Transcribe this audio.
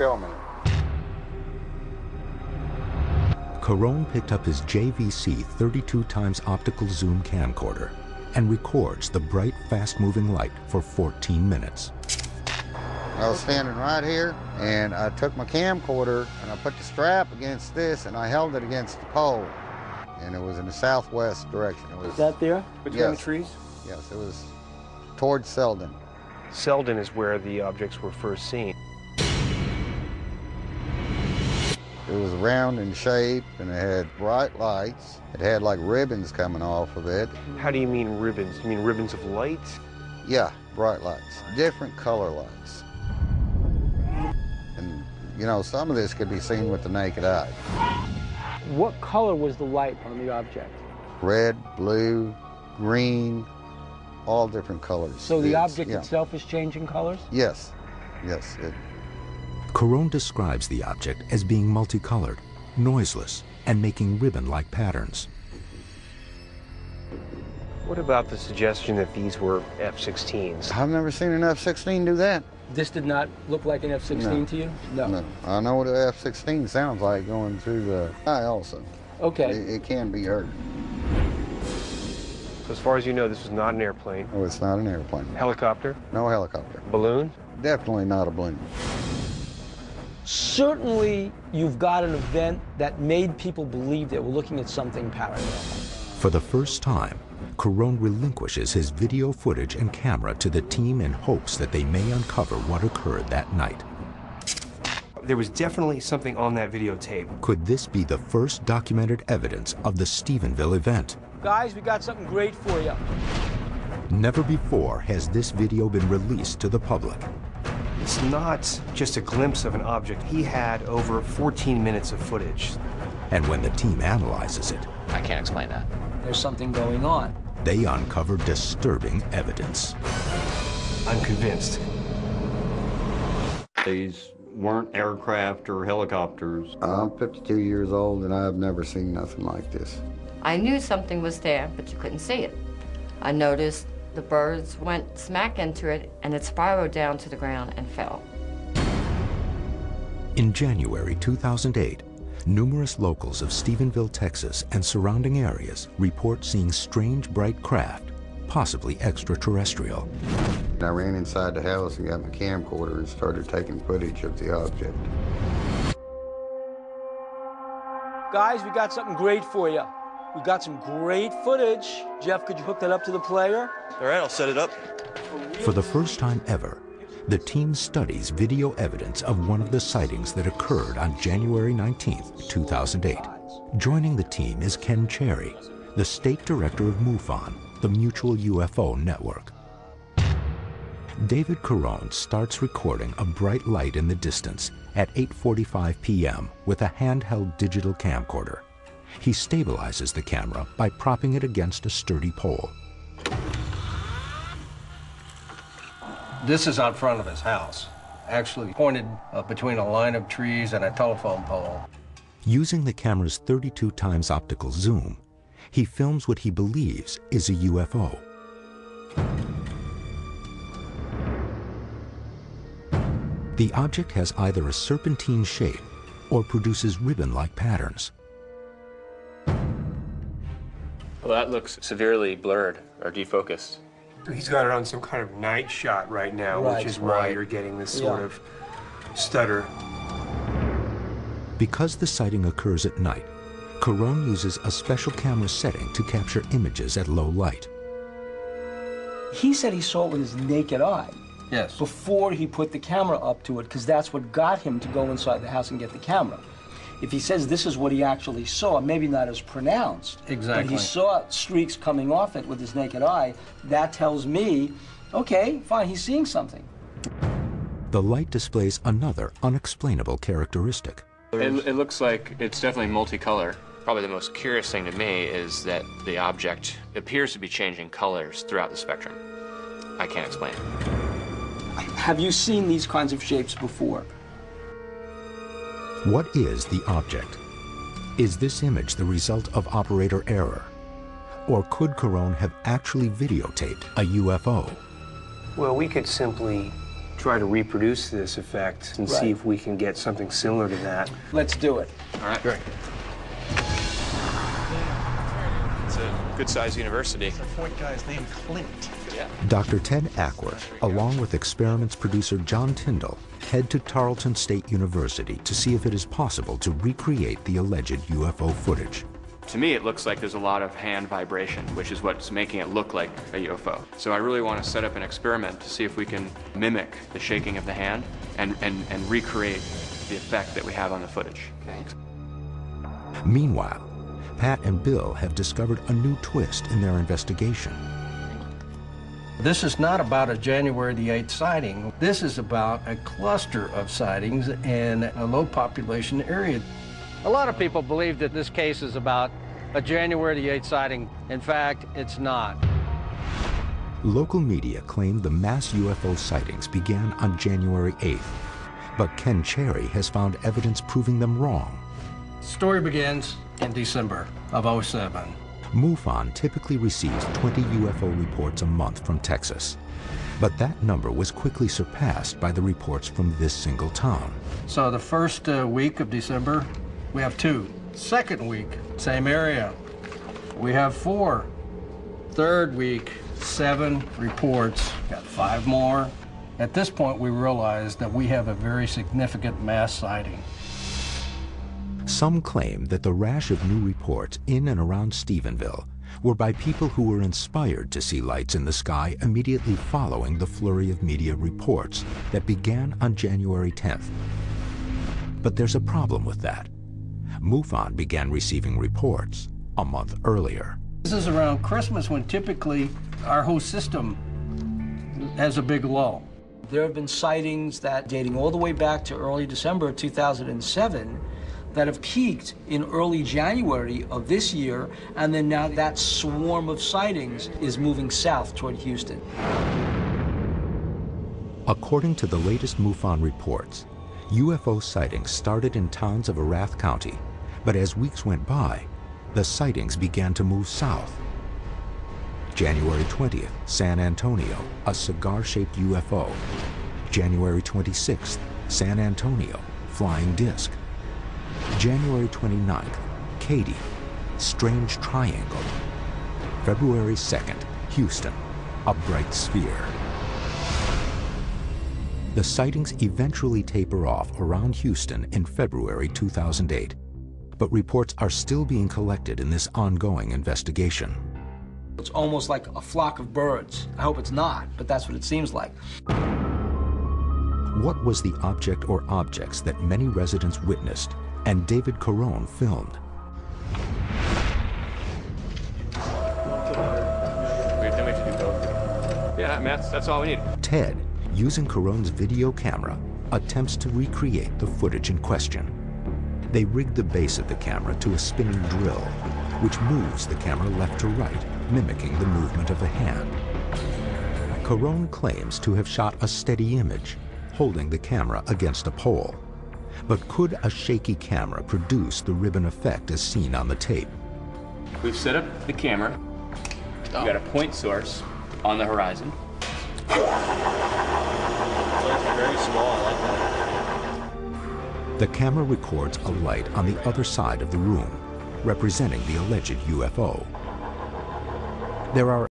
filming. Carone picked up his JVC 32 times optical zoom camcorder and records the bright, fast-moving light for 14 minutes. I was standing right here, and I took my camcorder, and I put the strap against this, and I held it against the pole. And it was in the southwest direction. It was, is that there, between the trees? Yes, it was towards Selden. Selden is where the objects were first seen. It was round in shape, and it had bright lights. It had like ribbons coming off of it. How do you mean ribbons? You mean ribbons of light? Yeah, bright lights, different color lights. And, you know, some of this could be seen with the naked eye. What color was the light on the object? Red, blue, green, all different colors. So the object itself is changing colors? Yes, yes. Carone describes the object as being multicolored, noiseless, and making ribbon-like patterns. What about the suggestion that these were F-16s? I've never seen an F-16 do that. This did not look like an F-16 to you? No. No. I know what an F-16 sounds like going through the eye also. Okay. It can be heard. So as far as you know, this was not an airplane? Oh, it's not an airplane. Helicopter? No helicopter. Balloon? Definitely not a balloon. Certainly, you've got an event that made people believe they were looking at something paranormal. For the first time, Carone relinquishes his video footage and camera to the team in hopes that they may uncover what occurred that night. There was definitely something on that videotape. Could this be the first documented evidence of the Stephenville event? Guys, we got something great for you. Never before has this video been released to the public. It's not just a glimpse of an object. He had over 14 minutes of footage. And when the team analyzes it, I can't explain that. There's something going on. They uncover disturbing evidence. I'm convinced. These weren't aircraft or helicopters. I'm 52 years old, and I've never seen nothing like this. I knew something was there, but you couldn't see it. I noticed the birds went smack into it, and it spiraled down to the ground and fell. In January 2008, numerous locals of Stephenville, Texas, and surrounding areas report seeing strange bright craft, possibly extraterrestrial. I ran inside the house and got my camcorder and started taking footage of the object. Guys, we got something great for you. We got some great footage. Jeff, could you hook that up to the player? All right, I'll set it up. For the first time ever, the team studies video evidence of one of the sightings that occurred on January 19, 2008. Joining the team is Ken Cherry, the state director of MUFON, the Mutual UFO Network. David Carone starts recording a bright light in the distance at 8:45 p.m. with a handheld digital camcorder. He stabilizes the camera by propping it against a sturdy pole. This is out front of his house, actually pointed between a line of trees and a telephone pole. Using the camera's 32 times optical zoom, he films what he believes is a UFO. The object has either a serpentine shape or produces ribbon-like patterns. Well, that looks severely blurred or defocused. He's got it on some kind of night shot right now, which is why you're getting this sort of stutter. Because the sighting occurs at night, Carone uses a special camera setting to capture images at low light. He said he saw it with his naked eye. Yes. Before he put the camera up to it, because that's what got him to go inside the house and get the camera. If he says this is what he actually saw, maybe not as pronounced, exactly, but he saw streaks coming off it with his naked eye, that tells me, okay, fine, he's seeing something. The light displays another unexplainable characteristic. It looks like it's definitely multicolor. Probably the most curious thing to me is that the object appears to be changing colors throughout the spectrum. I can't explain it. Have you seen these kinds of shapes before? What is the object? Is this image the result of operator error? Or could Carone have actually videotaped a UFO? Well, we could simply try to reproduce this effect and see if we can get something similar to that. Let's do it. All right. Great. It's a good-sized university. It's a point guy's named Clint. Yeah. Dr. Ted Ackworth, along with experiments producer John Tyndall, head to Tarleton State University to see if it is possible to recreate the alleged UFO footage. To me, it looks like there's a lot of hand vibration, which is what's making it look like a UFO. So I really want to set up an experiment to see if we can mimic the shaking of the hand and recreate the effect that we have on the footage. Okay. Meanwhile, Pat and Bill have discovered a new twist in their investigation. This is not about a January the 8th sighting. This is about a cluster of sightings in a low population area. A lot of people believe that this case is about a January the 8th sighting. In fact, it's not. Local media claimed the mass UFO sightings began on January 8th, but Ken Cherry has found evidence proving them wrong. The story begins in December of '07. MUFON typically receives 20 UFO reports a month from Texas, but that number was quickly surpassed by the reports from this single town. So the first week of December, we have 2. Second week, same area, we have 4. Third week, 7 reports, got 5 more. At this point, we realize that we have a very significant mass sighting. Some claim that the rash of new reports in and around Stephenville were by people who were inspired to see lights in the sky immediately following the flurry of media reports that began on January 10th. But there's a problem with that. MUFON began receiving reports a month earlier. This is around Christmas when typically our whole system has a big lull. There have been sightings that dating all the way back to early December of 2007 that have peaked in early January of this year, and then now that swarm of sightings is moving south toward Houston. According to the latest MUFON reports, UFO sightings started in towns of Arath County, but as weeks went by, the sightings began to move south. January 20th, San Antonio, a cigar-shaped UFO. January 26th, San Antonio, flying disc. January 29th, Katy, strange triangle. February 2nd, Houston, a bright sphere. The sightings eventually taper off around Houston in February 2008, but reports are still being collected in this ongoing investigation. It's almost like a flock of birds. I hope it's not, but that's what it seems like. What was the object or objects that many residents witnessed and David Carone filmed? Then we have to do both. Yeah, that's all we need. Ted, using Carone's video camera, attempts to recreate the footage in question. They rig the base of the camera to a spinning drill, which moves the camera left to right, mimicking the movement of the hand. Carone claims to have shot a steady image, holding the camera against a pole. But could a shaky camera produce the ribbon effect as seen on the tape? We've set up the camera. We've got a point source on the horizon. It's very small, I like that. The camera records a light on the other side of the room, representing the alleged UFO. There are